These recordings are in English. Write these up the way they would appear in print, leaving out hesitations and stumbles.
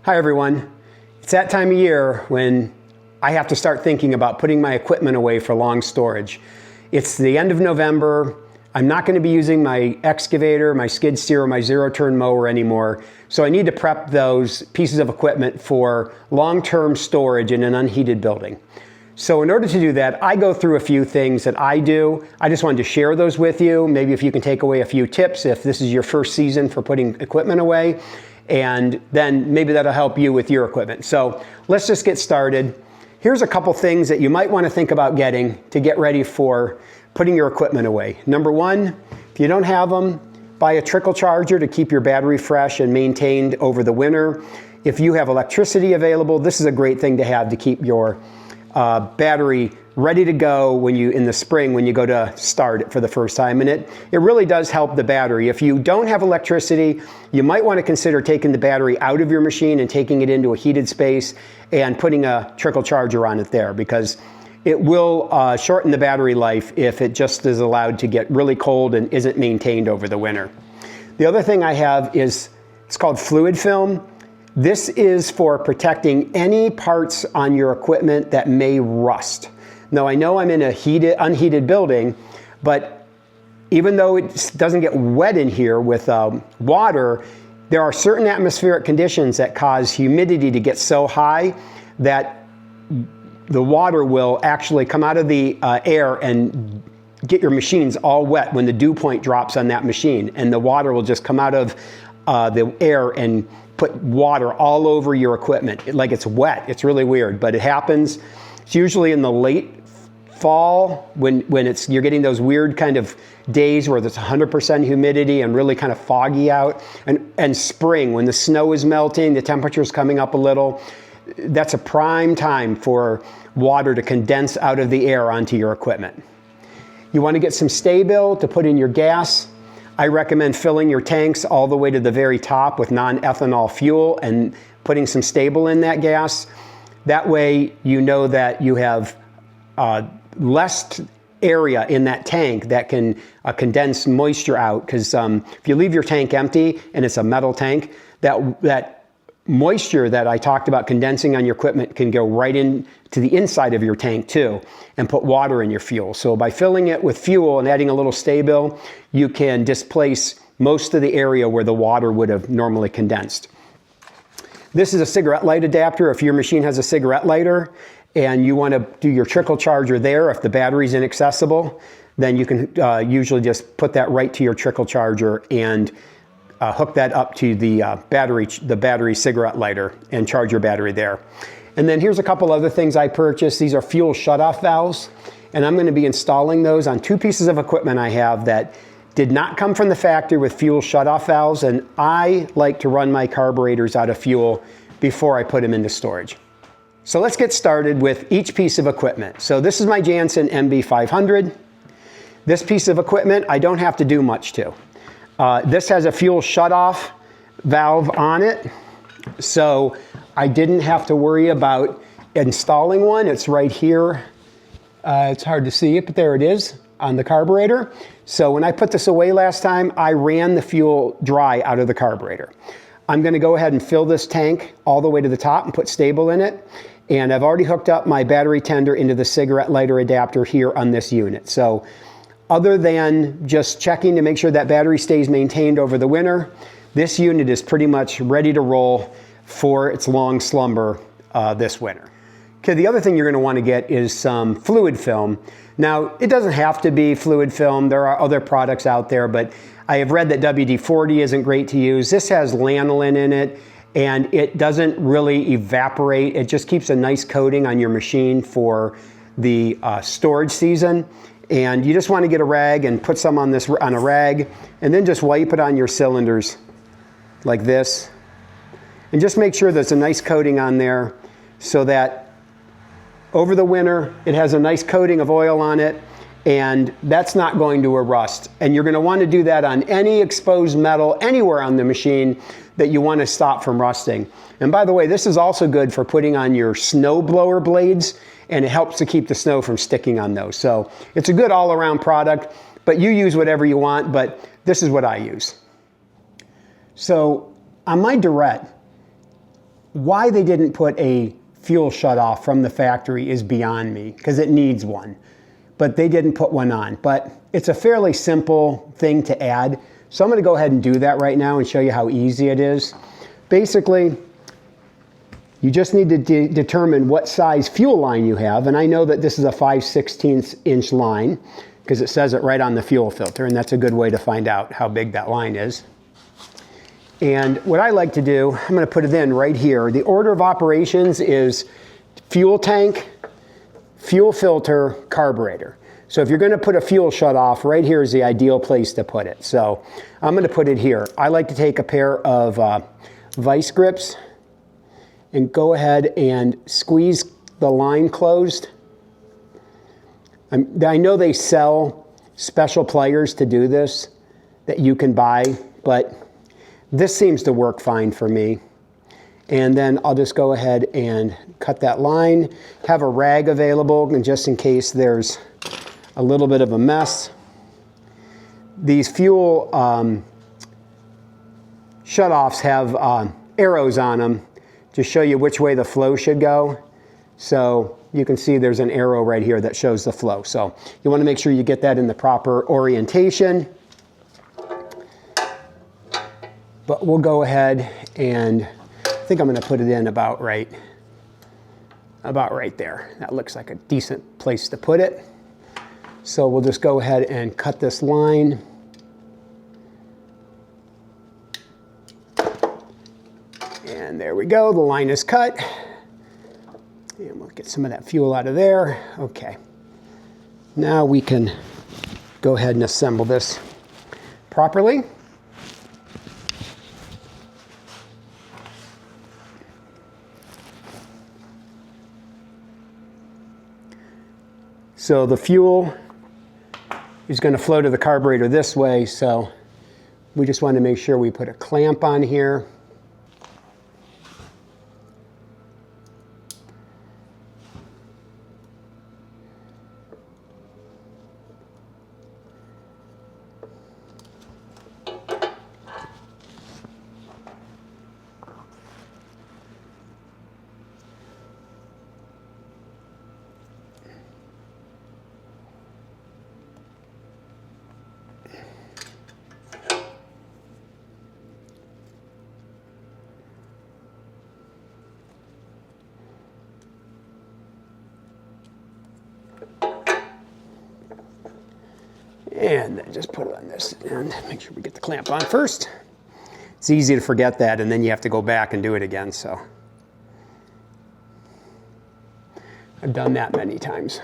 Hi everyone. It's that time of year when I have to start thinking about putting my equipment away for long storage. It's the end of November. I'm not going to be using my excavator, my skid steer, or my zero-turn mower anymore, so I need to prep those pieces of equipment for long-term storage in an unheated building. So in order to do that, I go through a few things that I do. I just wanted to share those with you. Maybe if you can take away a few tips if this is your first season for putting equipment away, and then maybe that'll help you with your equipment. So let's just get started. Here's a couple things that you might want to think about getting to get ready for putting your equipment away. Number one, if you don't have them, buy a trickle charger to keep your battery fresh and maintained over the winter. If you have electricity available, this is a great thing to have to keep your battery ready to go when in the spring when you go to start it for the first time. And it really does help the battery. If you don't have electricity, you might want to consider taking the battery out of your machine and taking it into a heated space and putting a trickle charger on it there, because it will shorten the battery life if it just is allowed to get really cold and isn't maintained over the winter. The other thing I have is, it's called fluid film. This is for protecting any parts on your equipment that may rust. Now I know I'm in a unheated building, but even though it doesn't get wet in here with water, there are certain atmospheric conditions that cause humidity to get so high that the water will actually come out of the air and get your machines all wet when the dew point drops on that machine, and the water will just come out of the air and put water all over your equipment like it's wet. It's really weird, but it happens. It's usually in the late fall when you're getting those weird kind of days where there's 100% humidity and really kind of foggy out, and spring when the snow is melting, the temperature's coming up a little. That's a prime time for water to condense out of the air onto your equipment. You want to get some Stabil to put in your gas. I recommend filling your tanks all the way to the very top with non-ethanol fuel and putting some Stabil in that gas. That way you know that you have less area in that tank that can condense moisture out, because if you leave your tank empty and it's a metal tank, that moisture that I talked about condensing on your equipment can go right into the inside of your tank too and put water in your fuel. So by filling it with fuel and adding a little Stabil, you can displace most of the area where the water would have normally condensed. This is a cigarette light adapter. If your machine has a cigarette lighter and you want to do your trickle charger there, if the battery's inaccessible, then you can usually just put that right to your trickle charger and hook that up to the battery cigarette lighter and charge your battery there. And then here's a couple other things I purchased. These are fuel shutoff valves, and I'm going to be installing those on two pieces of equipment I have that did not come from the factory with fuel shutoff valves, and I like to run my carburetors out of fuel before I put them into storage. So let's get started with each piece of equipment. So this is my Jansen MB500. This piece of equipment I don't have to do much to. This has a fuel shutoff valve on it, so I didn't have to worry about installing one. It's right here. It's hard to see it, but there it is on the carburetor. So when I put this away last time, I ran the fuel dry out of the carburetor. I'm going to go ahead and fill this tank all the way to the top and put Stabil in it. And I've already hooked up my battery tender into the cigarette lighter adapter here on this unit. So other than just checking to make sure that battery stays maintained over the winter, this unit is pretty much ready to roll for its long slumber this winter. Okay, the other thing you're going to want to get is some fluid film. Now, it doesn't have to be fluid film. There are other products out there, but I have read that WD-40 isn't great to use. This has lanolin in it, and it doesn't really evaporate. It just keeps a nice coating on your machine for the storage season. And you just want to get a rag and put some on a rag, and then just wipe it on your cylinders like this. And just make sure there's a nice coating on there so that over the winter it has a nice coating of oil on it, and that's not going to rust. And you're going to want to do that on any exposed metal anywhere on the machine that you want to stop from rusting. And by the way, this is also good for putting on your snow blower blades, and it helps to keep the snow from sticking on those. So it's a good all-around product, but you use whatever you want, but this is what I use. So on my Durette, Why they didn't put a fuel shutoff from the factory is beyond me, because it needs one. But they didn't put one on. But it's a fairly simple thing to add. So I'm going to go ahead and do that right now and show you how easy it is. Basically, you just need to determine what size fuel line you have. And I know that this is a 5/16 inch line because it says it right on the fuel filter. And that's a good way to find out how big that line is. And what I like to do, I'm going to put it in right here. The order of operations is fuel tank, fuel filter, carburetor. So if you're going to put a fuel shutoff, right here is the ideal place to put it. So I'm going to put it here. I like to take a pair of vice grips and go ahead and squeeze the line closed. I know they sell special pliers to do this that you can buy, but this seems to work fine for me. And then I'll just go ahead and cut that line, have a rag available, and just in case there's a little bit of a mess. These fuel shutoffs have arrows on them to show you which way the flow should go. So you can see there's an arrow right here that shows the flow. So you want to make sure you get that in the proper orientation. But we'll go ahead and I think I'm going to put it in about right there. That looks like a decent place to put it. So we'll just go ahead and cut this line. And there we go, the line is cut. And we'll get some of that fuel out of there. Okay. Now we can go ahead and assemble this properly. So the fuel is going to flow to the carburetor this way, so we just want to make sure we put a clamp on here. And then just put it on this and make sure we get the clamp on first. It's easy to forget that, and then you have to go back and do it again. So I've done that many times.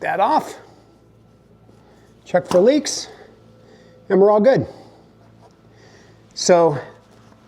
That off, check for leaks, and we're all good. So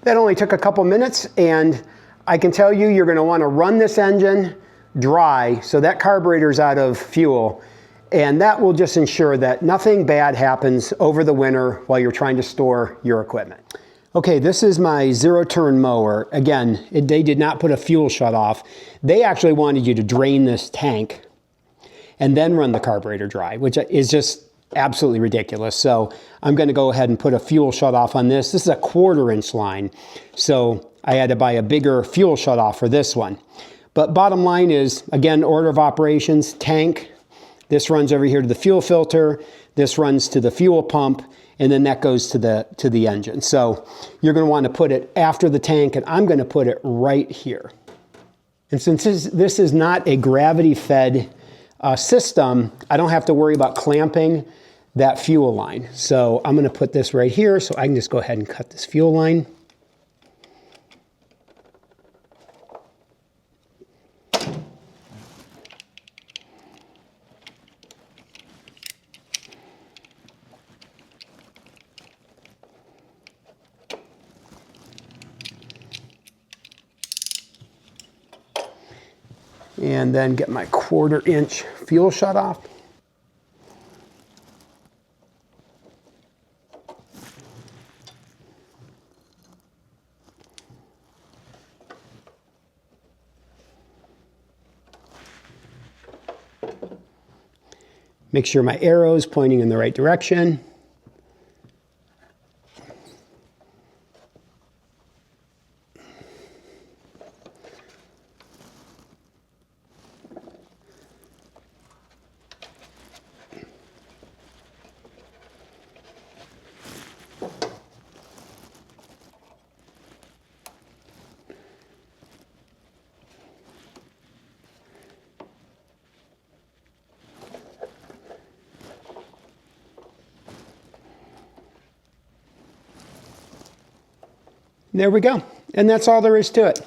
that only took a couple minutes, and I can tell you, you're going to want to run this engine dry so that carburetor's out of fuel, and that will just ensure that nothing bad happens over the winter while you're trying to store your equipment. Okay, this is my zero-turn mower. Again, they did not put a fuel shutoff. They actually wanted you to drain this tank and then run the carburetor dry, which is just absolutely ridiculous. So I'm going to go ahead and put a fuel shutoff on this. This is a 1/4 inch line, so I had to buy a bigger fuel shutoff for this one. But bottom line is, again, order of operations, tank. This runs over here to the fuel filter. This runs to the fuel pump, and then that goes to the engine. So you're going to want to put it after the tank, and I'm going to put it right here. And since this is not a gravity-fed system, I don't have to worry about clamping that fuel line. So I'm going to put this right here so I can just go ahead and cut this fuel line. And then get my 1/4 inch fuel shut off. Make sure my arrow is pointing in the right direction. There we go. And that's all there is to it.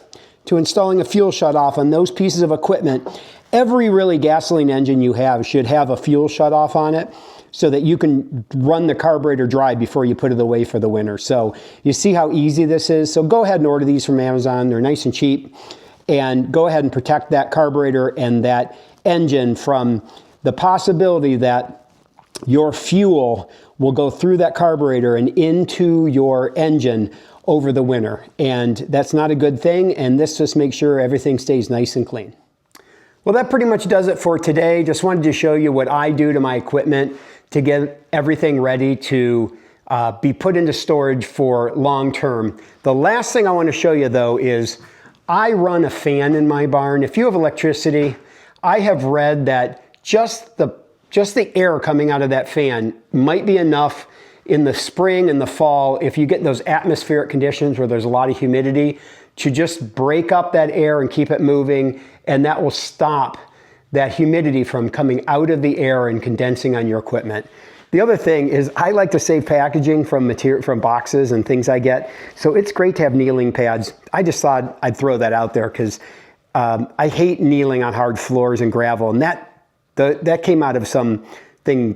To installing a fuel shutoff on those pieces of equipment. Every really gasoline engine you have should have a fuel shutoff on it so that you can run the carburetor dry before you put it away for the winter. So you see how easy this is. So go ahead and order these from Amazon. They're nice and cheap. And go ahead and protect that carburetor and that engine from the possibility that your fuel will go through that carburetor and into your engine over the winter. And that's not a good thing. And this just makes sure everything stays nice and clean. Well, that pretty much does it for today. Just wanted to show you what I do to my equipment to get everything ready to be put into storage for long term. The last thing I want to show you though is I run a fan in my barn. If you have electricity, I have read that just the air coming out of that fan might be enough in the spring and the fall, if you get those atmospheric conditions where there's a lot of humidity, to just break up that air and keep it moving, and that will stop that humidity from coming out of the air and condensing on your equipment. The other thing is I like to save packaging from boxes and things I get, so it's great to have kneeling pads. I just thought I'd throw that out there because I hate kneeling on hard floors and gravel, and that came out of some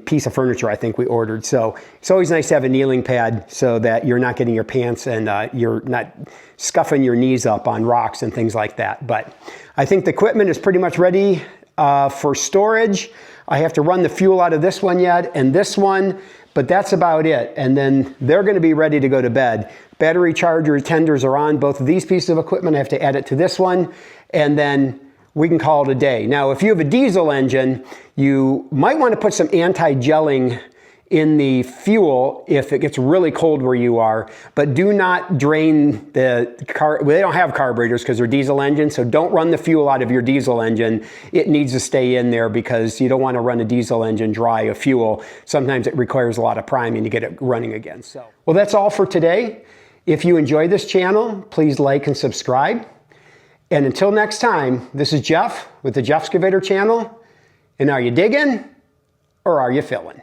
piece of furniture I think we ordered. So it's always nice to have a kneeling pad so that you're not getting your pants and you're not scuffing your knees up on rocks and things like that. But I think the equipment is pretty much ready for storage. I have to run the fuel out of this one yet and this one, but that's about it. And then they're going to be ready to go to bed. Battery charger tenders are on both of these pieces of equipment. I have to add it to this one, and then we can call it a day. Now, if you have a diesel engine, you might want to put some anti-gelling in the fuel if it gets really cold where you are, but do not drain the car. Well, they don't have carburetors because they're diesel engines, so don't run the fuel out of your diesel engine. It needs to stay in there because you don't want to run a diesel engine dry of fuel. Sometimes it requires a lot of priming to get it running again. So, well, that's all for today. If you enjoy this channel, please like and subscribe. And until next time, this is Jeff with the Jeffscavator channel. And are you digging or are you filling?